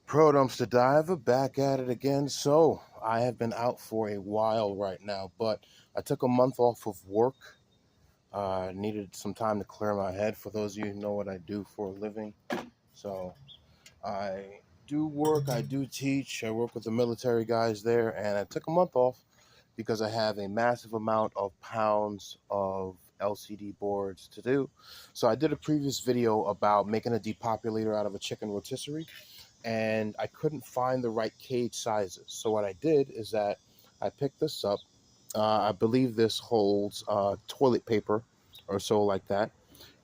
Pro Dumpster Diver back at it again. So I have been out for a while right now, but I took a month off of work. Needed some time to clear my head. For those of you who know what I do for a living, so I do work, I do teach, I work with the military guys there, and I took a month off because I have a massive amount of pounds of LCD boards to do. So I did a previous video about making a depopulator out of a chicken rotisserie, and I couldn't find the right cage sizes. So what I did is that I picked this up. I believe this holds toilet paper or so like that.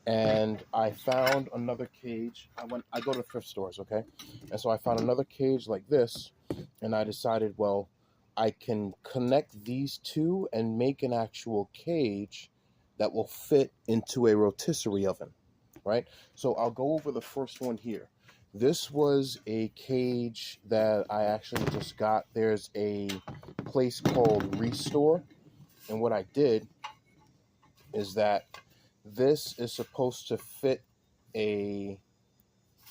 And I found another cage. I go to thrift stores, okay? And so I found another cage like this, and I decided, well, I can connect these two and make an actual cage that will fit into a rotisserie oven, right? So I'll go over the first one here. This was a cage that I actually just got. There's a place called Restore, and what I did is that this is supposed to fit a,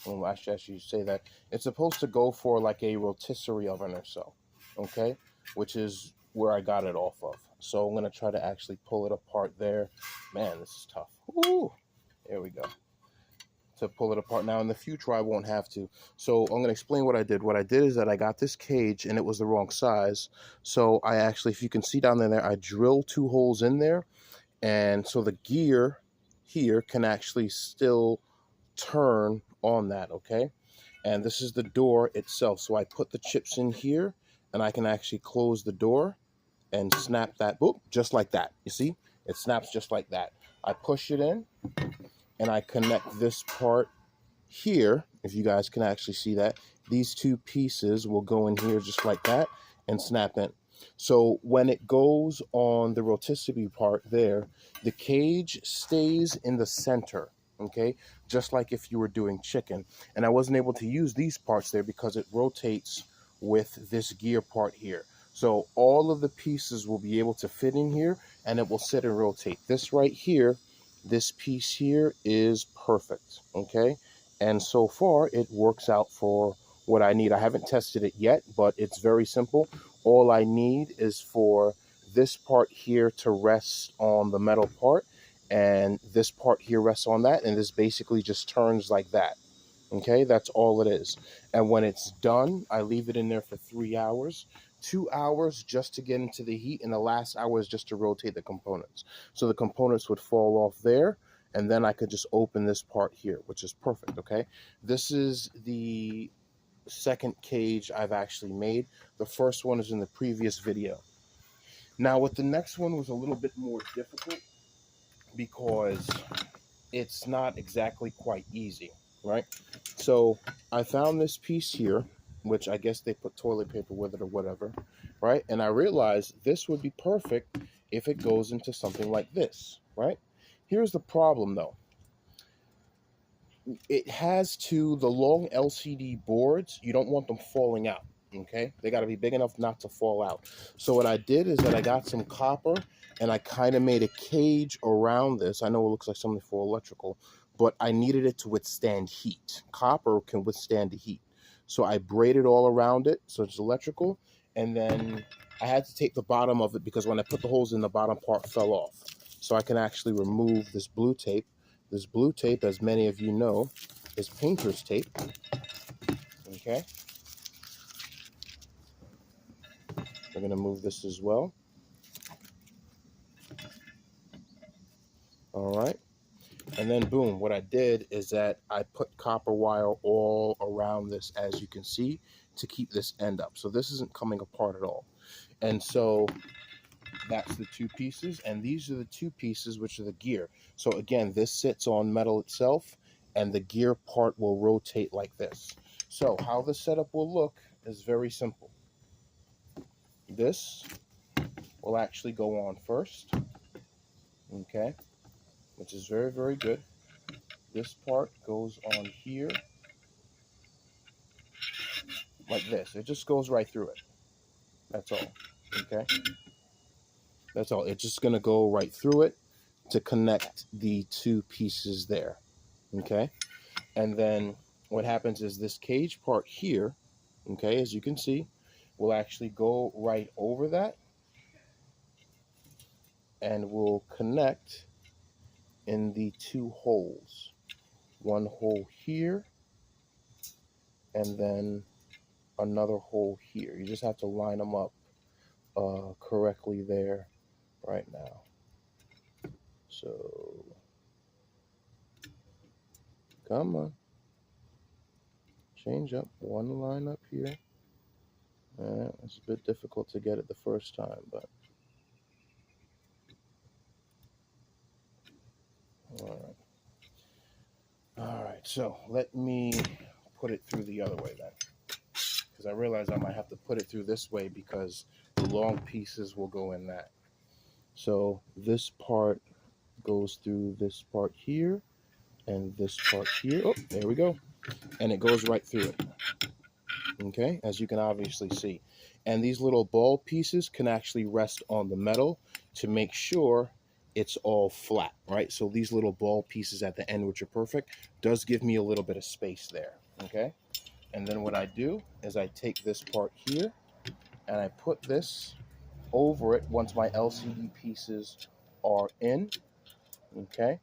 well, actually I should say that it's supposed to go for like a rotisserie oven or so, okay, which is where I got it off of. So I'm going to try to actually pull it apart there. Man, this is tough. Ooh, there we go. To pull it apart. Now in the future I won't have to. So I'm going to explain what I did. What I did is that I got this cage and it was the wrong size. So I actually, if you can see down there, I drilled 2 holes in there, and so the gear here can actually still turn on that, okay? And this is the door itself. So I put the chips in here and I can actually close the door and snap that, boop, just like that. You see? It snaps just like that. I push it in and I connect this part here. If you guys can actually see that, these 2 pieces will go in here just like that and snap in. So when it goes on the rotisserie part there, the cage stays in the center, okay? Just like if you were doing chicken. And I wasn't able to use these parts there because it rotates with this gear part here. So all of the pieces will be able to fit in here and it will sit and rotate. This right here, this piece here is perfect, okay? And so far it works out for what I need. I haven't tested it yet, but it's very simple. All I need is for this part here to rest on the metal part, and this part here rests on that, and this basically just turns like that. Okay, that's all it is. And when it's done, I leave it in there for 3 hours. 2 hours just to get into the heat, and the last hour is just to rotate the components. So the components would fall off there, and then I could just open this part here, which is perfect, okay? This is the second cage I've actually made. The first one is in the previous video. Now with the next one was a little bit more difficult because it's not exactly quite easy, right? So I found this piece here, which I guess they put toilet paper with it or whatever, right? And I realized this would be perfect if it goes into something like this, right? Here's the problem though. It has the long LCD boards, you don't want them falling out, okay? They got to be big enough not to fall out. So what I did is that I got some copper and I kind of made a cage around this. I know it looks like something for electrical, but I needed it to withstand heat. Copper can withstand the heat. So I braided all around it so it's electrical, and then I had to take the bottom of it because when I put the holes in, the bottom part fell off. So I can actually remove this blue tape. This blue tape, as many of you know, is painter's tape, okay? We're gonna move this as well. All right, and then boom, what I did is that I put copper wire all around this, as you can see, to keep this end up. So this isn't coming apart at all. And so that's the 2 pieces, and these are the 2 pieces which are the gear. So again, this sits on metal itself, and the gear part will rotate like this. So how the setup will look is very simple. This will actually go on first, okay, which is very, very good. This part goes on here like this. It just goes right through it. That's all, okay? That's all. It's just going to go right through it to connect the 2 pieces there, okay? And then what happens is this cage part here Okay, as you can see, we'll actually go right over that and we'll connect in the two holes. One hole here and then another hole here. You just have to line them up correctly there right now. So, come on. Change up one line up here. It's a bit difficult to get it the first time, but all right. All right, so let me put it through the other way then, because I realize I might have to put it through this way because the long pieces will go in that. So this part goes through this part here and this part here. Oh, there we go. And it goes right through it. Okay, as you can obviously see. And these little ball pieces can actually rest on the metal to make sure it's all flat, right? So these little ball pieces at the end, which are perfect, does give me a little bit of space there, okay? And then what I do is I take this part here and I put this over it once my LCD pieces are in, okay?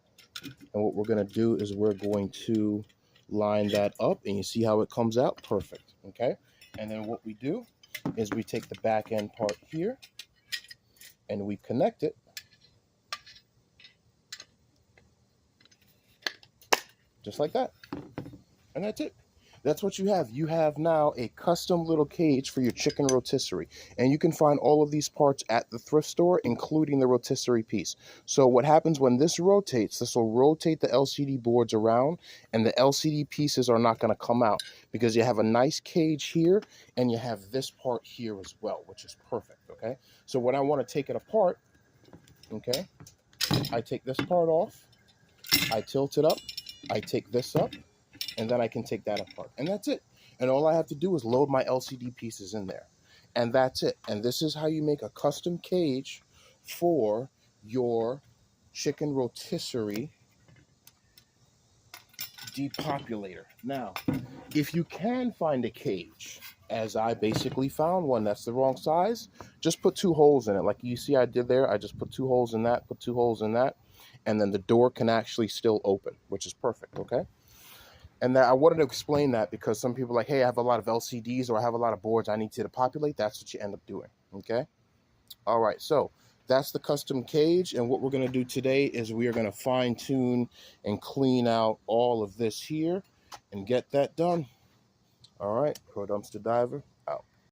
And what we're gonna do is we're going to line that up and you see how it comes out? Perfect, okay? And then what we do is we take the back end part here and we connect it just like that. And that's it. That's what you have. You have now a custom little cage for your chicken rotisserie. And you can find all of these parts at the thrift store, including the rotisserie piece. So what happens when this rotates, this will rotate the LCD boards around and the LCD pieces are not going to come out because you have a nice cage here and you have this part here as well, which is perfect, okay? So when I want to take it apart, okay, I take this part off, I tilt it up, I take this up, and then I can take that apart. And that's it. And all I have to do is load my LCD pieces in there. And that's it. And this is how you make a custom cage for your chicken rotisserie depopulator. Now, if you can find a cage, as I basically found one that's the wrong size, just put two holes in it. Like you see I did there, I just put two holes in that, put two holes in that, and then the door can actually still open, which is perfect, okay? And that I wanted to explain that because some people are like, hey, I have a lot of LCDs or I have a lot of boards I need to populate. That's what you end up doing, okay? All right, so that's the custom cage. And what we're going to do today is we are going to fine tune and clean out all of this here and get that done. All right, Pro Dumpster Diver out.